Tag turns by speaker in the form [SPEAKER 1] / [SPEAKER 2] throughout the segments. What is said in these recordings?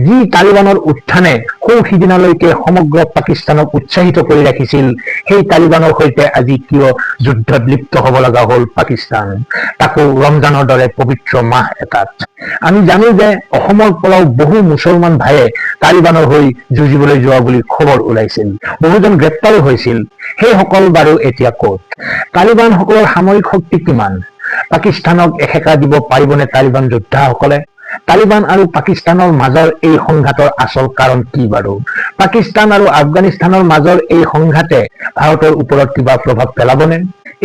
[SPEAKER 1] যি তালিবানৰ উত্থানে সিদিনালৈকে সমগ্ৰ পাকিস্তানক উৎসাহিত কৰি ৰাখিছিল, সেই তালিবানৰ সৈতে আজি কিয় যুদ্ধত লিপ্ত হ'ব লগা হ'ল পাকিস্তান, তাকো ৰমজানৰ দৰে পবিত্ৰ মাহ এটাত। আমি জানো যে অসমৰ পৰাও বহু মুছলমান ভাইয়ে তালিবানৰ হৈ যুঁজিবলৈ যোৱা বুলি খবৰ ওলাইছিল, বহুজন গ্ৰেপ্তাৰো হৈছিল। সেইসকল বাৰু এতিয়া ক'ত? তালিবানসকলৰ সামৰিক শক্তি কিমান? পাকিস্তানক এসেকা দিব পাৰিবনে তালিবান যোদ্ধাসকলে? তালিবান আৰু পাকিস্তানৰ মাজৰ এই সংঘাতৰ আচল কাৰণ কি বাৰু? পাকিস্তান আৰু আফগানিস্তানৰ মাজৰ এই সংঘাতে ভাৰতৰ ওপৰত কিবা প্ৰভাৱ পেলাবনে?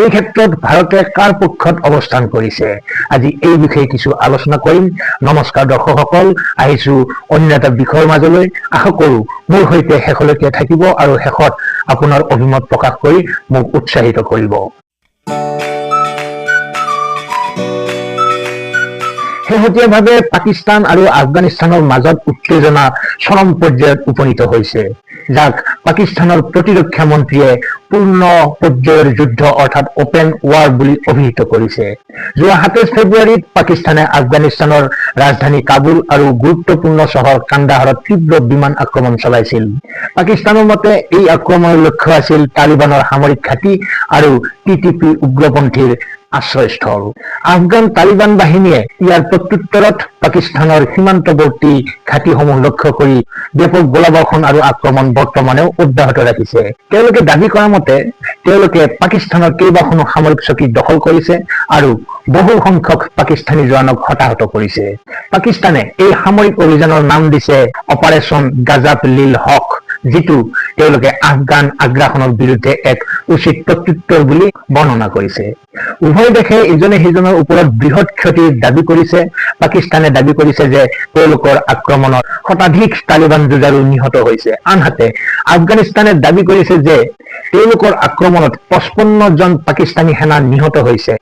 [SPEAKER 1] এই ক্ষেত্ৰত ভাৰতে কাৰ পক্ষত অৱস্থান কৰিছে? আজি এই বিষয়ে কিছু আলোচনা কৰিম। নমস্কাৰ দৰ্শকসকল, আহিছো অন্য এটা বিষয়ৰ মাজলৈ। আশা কৰো মোৰ সৈতে শেষলৈকে থাকিব আৰু শেষত আপোনাৰ অভিমত প্ৰকাশ কৰি মোক উৎসাহিত কৰিব। শেহতীয়াভাৱে পাকিস্তান আৰু আফগানিস্তানৰ মাজত উত্তেজনা চৰম পৰ্যায়ত উপনীত হৈছে, যাক পাকিস্তানৰ প্ৰতিৰক্ষা মন্ত্ৰীয়ে পূৰ্ণ পৰ্যায়ৰ যুদ্ধ অৰ্থাৎ অপেন ৱাৰ বুলি অভিহিত কৰিছে। যোৱা 27 ফেব্ৰুৱাৰীত পাকিস্তানে আফগানিস্তানৰ ৰাজধানী কাবুল আৰু গুৰুত্বপূৰ্ণ চহৰ কান্দাহাৰত তীব্ৰ বিমান আক্ৰমণ চলাইছিল। পাকিস্তানৰ মতে এই আক্ৰমণৰ লক্ষ্য আছিল তালিবানৰ সামৰিক ঘাটি আৰু TTP উগ্ৰপন্থীৰ আশ্ৰয়স্থল। আফগান তালিবান বাহিনীয়ে ইয়াৰ প্ৰত্যুত্তৰত পাকিস্তানৰ সীমান্তৱৰ্তী ঘাটিসমূহ লক্ষ্য কৰি ব্যাপক গোলাবৰ্ষণ আৰু আক্ৰমণ বৰ্তমানেও অব্যাহত ৰাখিছে। তেওঁলোকে দাবী কৰা মতে তেওঁলোকে পাকিস্তানৰ কেইবাখনো সামৰিক চকী দখল কৰিছে আৰু বহু সংখ্যক পাকিস্তানী জোৱানক হতাহত কৰিছে। পাকিস্তানে এই সামৰিক অভিযানৰ নাম দিছে অপাৰেচন গাজাব লিল হক, যিটো তেওঁলোকে আফগান আগ্ৰাসনৰ বিৰুদ্ধে এক উচিত প্ৰত্যুত্তৰ বুলি বৰ্ণনা কৰিছে। উভয় দেশে ইজনে সিজনৰ ওপৰত বৃহৎ ক্ষতিৰ দাবী কৰিছে। পাকিস্তানে দাবী কৰিছে যে তেওঁলোকৰ আক্ৰমণত শতাধিক তালিবান যুঁজাৰু নিহত হৈছে, আনহাতে আফগানিস্তানে দাবী কৰিছে যে তেওঁলোকৰ আক্ৰমণত 55 জন পাকিস্তানী সেনা নিহত হৈছে।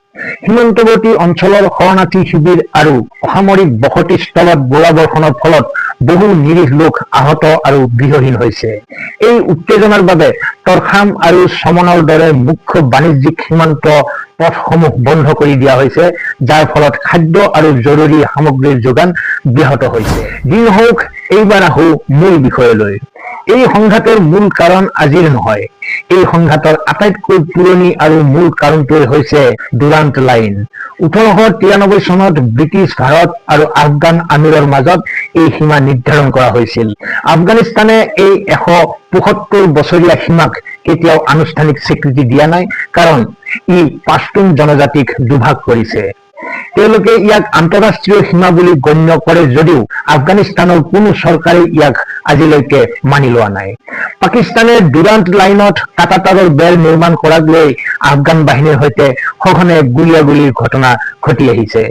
[SPEAKER 1] সীমান্তৱৰ্তী অঞ্চলৰ শৰণাৰ্থী শিবিৰ আৰু অসামৰিক বসতি স্থলত গোলাবৰ্ষণৰ ফলত বহু নিৰীহ লোক আহত আৰু গৃহহীন হৈছে। এই উত্তেজনাৰ বাবে তৰখাম আৰু চমনৰ দৰে মুখ্য বাণিজ্যিক সীমান্ত পথসমূহ বন্ধ কৰি দিয়া হৈছে, যাৰ ফলত খাদ্য আৰু জৰুৰী সামগ্ৰীৰ যোগান ব্যাহত হৈছে। যি নহওক, এইবাৰ আহো মূল বিষয়লৈ। এই সংঘাতৰ মূল কাৰণ আজিৰ নহয়। এই সংঘাতৰ আটাইতকৈ পুৰণি আৰু মূল কাৰণটোৱে হৈছে ডুৰান্ট লাইন। 1893 চনত ব্ৰিটিছ ভাৰত আৰু আফগান আমিৰৰ মাজত এই সীমা নিৰ্ধাৰণ কৰা হৈছিল। আফগানিস্তানে এই 175 বছৰীয়া সীমাক কেতিয়াও আনুষ্ঠানিক স্বীকৃতি দিয়া নাই, কাৰণ ই পাশ্তুন জনজাতিক দুভাগ কৰিছে। তেওঁলোকে ইয়াক আন্তঃৰাষ্ট্ৰীয় সীমা বুলি গণ্য কৰে যদিও আফগানিস্তানৰ কোনো চৰকাৰে ইয়াক আজিলৈকে মানি লোৱা নাই। পাকিস্তানে ডুৰান্ট লাইনত কাটাতাৰৰ বেৰ নিৰ্মাণ কৰাক লৈ আফগান বাহিনীৰ সৈতে সঘনে গুলীয়াগুলীৰ ঘটনা ঘটি আহিছে।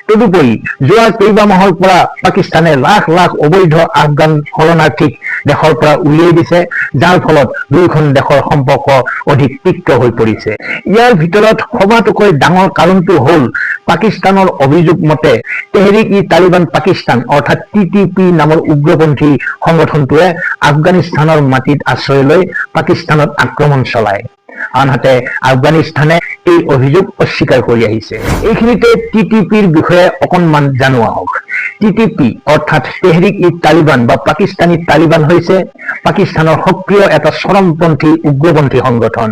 [SPEAKER 1] তদুপৰি যোৱা কেইবা মাহৰ পৰা পাকিস্তানে লাখ লাখ অবৈধ আফগান শৰণাৰ্থীক দেশৰ পৰা উলিয়াই দিছে, যাৰ ফলত দুয়োখন দেশৰ সম্পৰ্ক অধিক তিক্ত হৈ পৰিছে। ইয়াৰ ভিতৰত সবাতোকৈ ডাঙৰ কাৰণটো হ'ল পাকিস্তানৰ অভিযোগ মতে তেহৰিক-ই-তালিবান পাকিস্তান অৰ্থাৎ TTP নামৰ উগ্ৰপন্থী সংগঠনটোৱে আফগানিস্তানৰ মাটিত আশ্ৰয় লৈ পাকিস্তানত আক্ৰমণ চলায়। আনহাতে আফগানিস্তানে এই অভিযোগ অস্বীকাৰ কৰি আহিছে। এইখিনিতে TTPৰ বিষয়ে অকণমান জানো আহক। TTP অৰ্থাৎ তেহৰিক-ই-তালিবান বা পাকিস্তানী তালিবান হৈছে পাকিস্তানৰ সক্ৰিয় এটা চৰমপন্থী উগ্ৰপন্থী সংগঠন।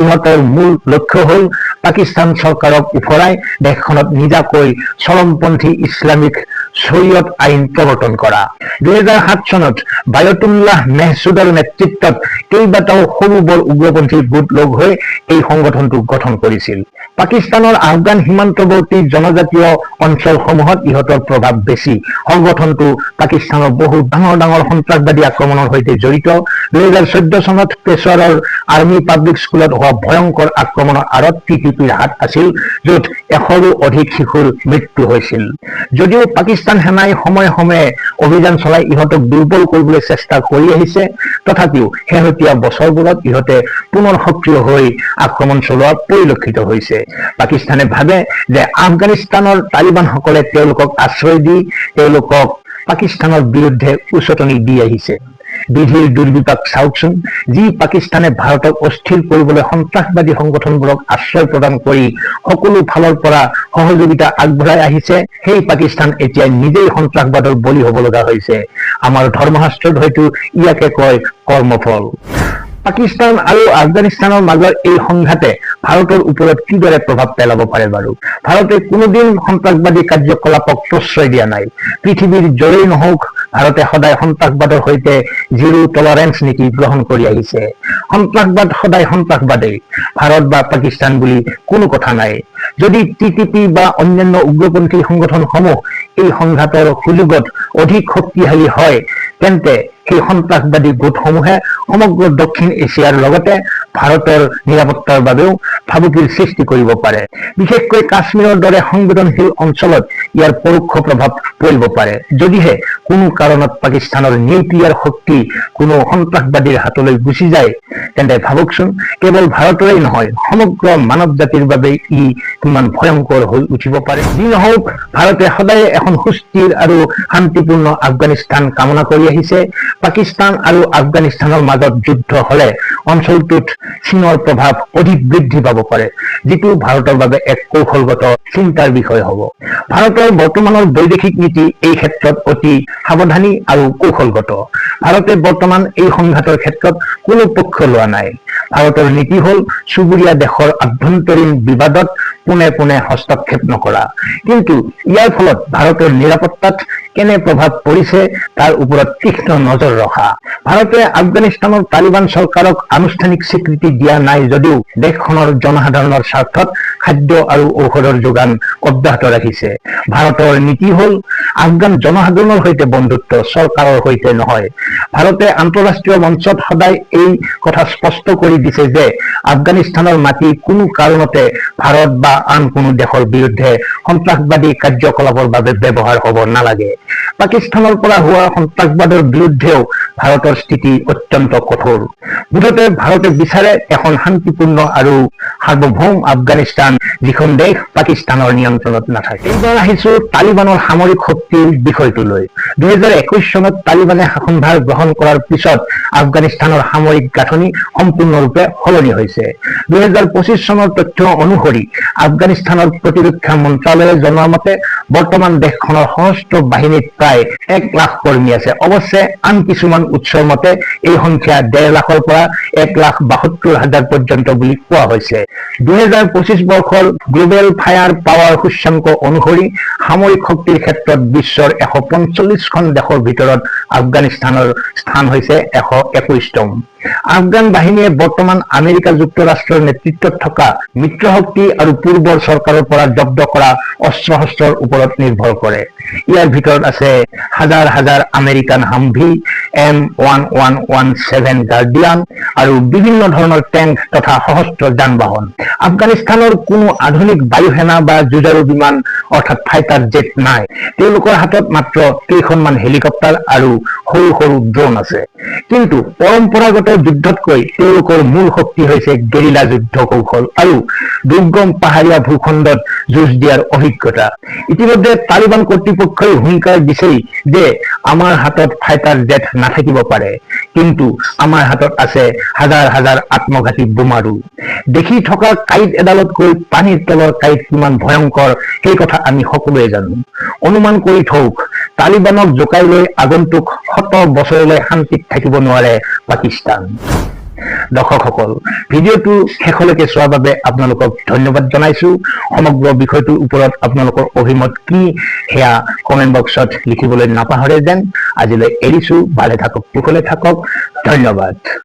[SPEAKER 1] ইহঁতৰ মূল লক্ষ্য হ'ল পাকিস্তান চৰকাৰক উফৰাই দেশখনত নিজাকৈ চৰমপন্থী ইছলামিক শৰীয়ত আইন প্ৰৱৰ্তন কৰা। 2007 চনত বায়তুল্লাহ মেহছুদৰ নেতৃত্বত কেইবাটাও সৰু বৰ উগ্ৰপন্থী গোট লগ হৈ এই সংগঠনটো গঠন কৰিছিল। পাকিস্তানৰ আফগান সীমান্তৱৰ্তী জনজাতীয় অঞ্চলসমূহত ইহঁতৰ প্ৰভাৱ বেছি। সংগঠনটো পাকিস্তানৰ বহু ডাঙৰ ডাঙৰ সন্ত্ৰাসবাদী আক্ৰমণৰ সৈতে জড়িত। 2014 চনত পেছোৱাৰৰ আৰ্মি পাব্লিক স্কুলত হোৱা ভয়ংকৰ আক্ৰমণৰ আঁৰত TTPৰ হাত আছিল, য'ত 100ৰো অধিক শিশুৰ মৃত্যু হৈছিল। যদিও পাকিস্তান সেনাই সময়ে সময়ে অভিযান চলাই ইহঁতক দুৰ্বল কৰিবলৈ চেষ্টা কৰি আহিছে, তথাপিও শেহতীয়া বছৰবোৰত ইহঁতে পুনৰ সক্ৰিয় হৈ আক্ৰমণ চলোৱা পৰিলক্ষিত হৈছে। পাকিস্তানে ভাবে যে আফগানিস্তানৰ তালিবানসকলে তেওঁলোকক আশ্ৰয় দি তেওঁলোকক পাকিস্তানৰ বিৰুদ্ধে উচটনি দি আহিছে। বিধিৰ দুৰ্বিপাক চাওকচোন, যি পাকিস্তানে ভাৰতক অস্থিৰ কৰিবলৈ সন্ত্ৰাসবাদী সংগঠনবোৰক আশ্ৰয় প্ৰদান কৰি সকলো ফালৰ পৰা সহযোগিতা আগবঢ়াই আহিছে, সেই পাকিস্তান এতিয়া নিজেই সন্ত্ৰাসবাদৰ বলি হ'ব লগা হৈছে। আমাৰ ধৰ্মশাস্ত্ৰত হয়তো ইয়াকে কয় কৰ্মফল। পাকিস্তান আৰু আফগানিস্তানৰ মাজৰ এই সংঘাতে ভাৰতৰ ওপৰত কিদৰে প্ৰভাৱ পেলাব পাৰে বাৰু? ভাৰতে কোনোদিন সন্ত্ৰাসবাদী কাৰ্যকলাপক প্ৰশ্ৰয় দিয়া নাই। পৃথিৱীৰ য'ৰেই নহওক, ভাৰতে সদায় সন্ত্ৰাসবাদৰ সৈতে জিৰো টলাৰেন্স নীতি গ্ৰহণ কৰি আহিছে। সন্ত্ৰাসবাদ সদায় সন্ত্ৰাসবাদেই, ভাৰত বা পাকিস্তান বুলি কোনো কথা নাই। যদি TTP বা অন্যান্য উগ্ৰপন্থী সংগঠনসমূহ এই সংঘাতৰ সুযোগত অধিক শক্তিশালী হয়, তেন্তে সেই সন্ত্ৰাসবাদী গোটসমূহে সমগ্ৰ দক্ষিণ এছিয়াৰ লগতে ভাৰতৰ নিৰাপত্তাৰ বাবেও ভাবুকিৰ সৃষ্টি কৰিব পাৰে। বিশেষকৈ কাশ্মীৰৰ দৰে সংবেদনশীল অঞ্চলত ইয়াৰ পৰোক্ষ প্ৰভাৱ পৰিব পাৰে। যদিহে কোনো কাৰণত পাকিস্তানৰ নিউক্লিয়াৰ শক্তি কোনো সন্ত্ৰাসবাদীৰ হাতলৈ গুচি যায়, তেন্তে ভাবকচোন, কেৱল ভাৰতৰেই নহয়, সমগ্ৰ মানৱ জাতিৰ বাবে ই কিমান ভয়ংকৰ হৈ উঠিব পাৰে। যি নহওক, ভাৰতে সদায় এখন সুস্থিৰ আৰু শান্তিপূৰ্ণ আফগানিস্তান কামনা কৰি আহিছে। পাকিস্তান আৰু আফগানিস্তানৰ মাজত যুদ্ধ হলে অঞ্চলটোত চীনৰ প্ৰভাৱ অধিক বৃদ্ধি পাব পাৰে, যিটো ভাৰতৰ বাবে এক কৌশলগত চিন্তাৰ বিষয় হ'ব। ভাৰতৰ বৰ্তমানৰ বৈদেশিক নীতি এই ক্ষেত্ৰত অতি সাৱধানী আৰু কৌশলগত। ভাৰতে বৰ্তমান এই সংঘাতৰ ক্ষেত্ৰত কোনো পক্ষ লোৱা নাই। ভাৰতৰ নীতি হ'ল চুবুৰীয়া দেশৰ আভ্যন্তৰীণ বিবাদত পোনে পোনে হস্তক্ষেপ নকৰা। কিন্তু ইয়াৰ ফলত ভাৰতৰ নিৰাপত্তাত কেনে প্ৰভাৱ পৰিছে তাৰ ওপৰত তীক্ষ্ণ নজৰ ৰখা। ভাৰতে আফগানিস্তানৰ তালিবান চৰকাৰক আনুষ্ঠানিক স্বীকৃতি দিয়া নাই যদিও দেশখনৰ জনসাধাৰণৰ স্বাৰ্থত খাদ্য আৰু ঔষধৰ যোগান অব্যাহত ৰাখিছে। ভাৰতৰ নীতি হ'ল আফগান জনসাধাৰণৰ সৈতে বন্ধুত্ব, চৰকাৰৰ সৈতে নহয়। ভাৰতে আন্তঃৰাষ্ট্ৰীয় মঞ্চত সদায় এই কথা স্পষ্ট কৰি দিছে যে আফগানিস্তানৰ মাটি কোনো কাৰণতে ভাৰত বা আন কোনো দেশৰ বিৰুদ্ধে সন্ত্ৰাসবাদী কাৰ্যকলাপৰ বাবে ব্যৱহাৰ হ'ব নালাগে। পাকিস্তানৰ পৰা হোৱা সন্ত্ৰাসবাদৰ বিৰুদ্ধেও ভাৰতৰ স্থিতি অত্যন্ত কঠোৰ। মুঠতে ভাৰতে বিচাৰে এখন শান্তিপূৰ্ণ আৰু সাৰ্বভৌম আফগানিস্তান, যিখন দেশ পাকিস্তানৰ নিয়ন্ত্ৰণত নাথাকে। এইবাৰ আহিছো তালিবানৰ সামৰিক শক্তিৰ বিষয়টোলৈ। 2021 চনত তালিবানে শাসনভাৰ গ্ৰহণ কৰাৰ পিছত আফগানিস্তানৰ সামৰিক গাঁথনি সম্পূৰ্ণৰূপে সলনি হৈছে। 2025 চনৰ তথ্য অনুসৰি আফগানিস্তানৰ প্ৰতিৰক্ষা মন্ত্ৰালয়ে জনোৱা মতে বৰ্তমান দেশখনৰ সশস্ত্ৰ বাহিনীত প্ৰায় 1 লাখ কৰ্মী আছে। অৱশ্যে আন কিছুমান উৎসৰ মতে এই সংখ্যা 1.5 লাখৰ পৰা 1,72,000 পৰ্যন্ত বুলি কোৱা হৈছে। 2025 বৰ্ষৰ গ্লোবেল ফায়াৰ পাৱাৰ সূচাংক অনুসৰি সামৰিক শক্তিৰ ক্ষেত্ৰত বিশ্বৰ 145খন দেশৰ ভিতৰত আফগানিস্তানৰ স্থান হৈছে 121তম। আফগান বাহিনীয়ে বৰ্তমান আমেৰিকা যুক্তৰাষ্ট্ৰৰ নেতৃত্বত থকা মিত্ৰশক্তি আৰু পূৰ্বৰ চৰকাৰৰ পৰা জব্দ কৰা অস্ত্ৰ শস্ত্ৰৰ ওপৰত নিৰ্ভৰ কৰে। ইয়াৰ ভিতৰত আছে হাজাৰ হাজাৰ আমেৰিকান হামভি, M1117 গাৰ্ডিয়ান আৰু বিভিন্ন ধৰণৰ টেংক তথা সশস্ত্ৰ যান বাহন। আফগানিস্তানৰ কোনো আধুনিক বায়ুসেনা বা যুঁজাৰু বিমান অৰ্থাৎ ফাইটাৰ জেট নাই। তেওঁলোকৰ হাতত মাত্ৰ কেইখনমান হেলিকপ্টাৰ আৰু সৰু সৰু ড্ৰোন আছে। কিন্তু পৰম্পৰাগত যুদ্ধতকৈ তেওঁলোকৰ মূল শক্তি হৈছে গেৰিলা যুদ্ধ কৌশল আৰু দুৰ্গম পাহাৰীয়া ভূখণ্ডত যুঁজ দিয়াৰ অভিজ্ঞতা। ইতিমধ্যে তালিবান কৰ্তৃপক্ষই হুংকাৰ দিছেই যে আমাৰ হাতত ফাইটাৰ জেট নাথাকিব পাৰে, কিন্তু আমাৰ হাতত আছে হাজাৰ হাজাৰ আত্মঘাতী বোমাৰু। দেখি থকা কাঁইট এডালতকৈ পানীৰ তলৰ কাঁইট কিমান ভয়ংকৰ সেই কথা আমি সকলোৱে জানো। অনুমান কৰি থওক, তালিবানক জোকাই লৈ আগন্তুক 100 বছৰলৈ শান্তিত থাকিব নোৱাৰে পাকিস্তান। দৰ্শকসকল, ভিডিঅ'টো শেষলৈকে চোৱাৰ বাবে আপোনালোকক ধন্যবাদ জনাইছো। সমগ্ৰ বিষয়টোৰ ওপৰত আপোনালোকৰ অভিমত কি সেয়া কমেণ্ট বক্সত লিখিবলৈ নাপাহৰে যেন। আজিলৈ এৰিছো। ভালে থাকক, কুশলে থাকক। ধন্যবাদ।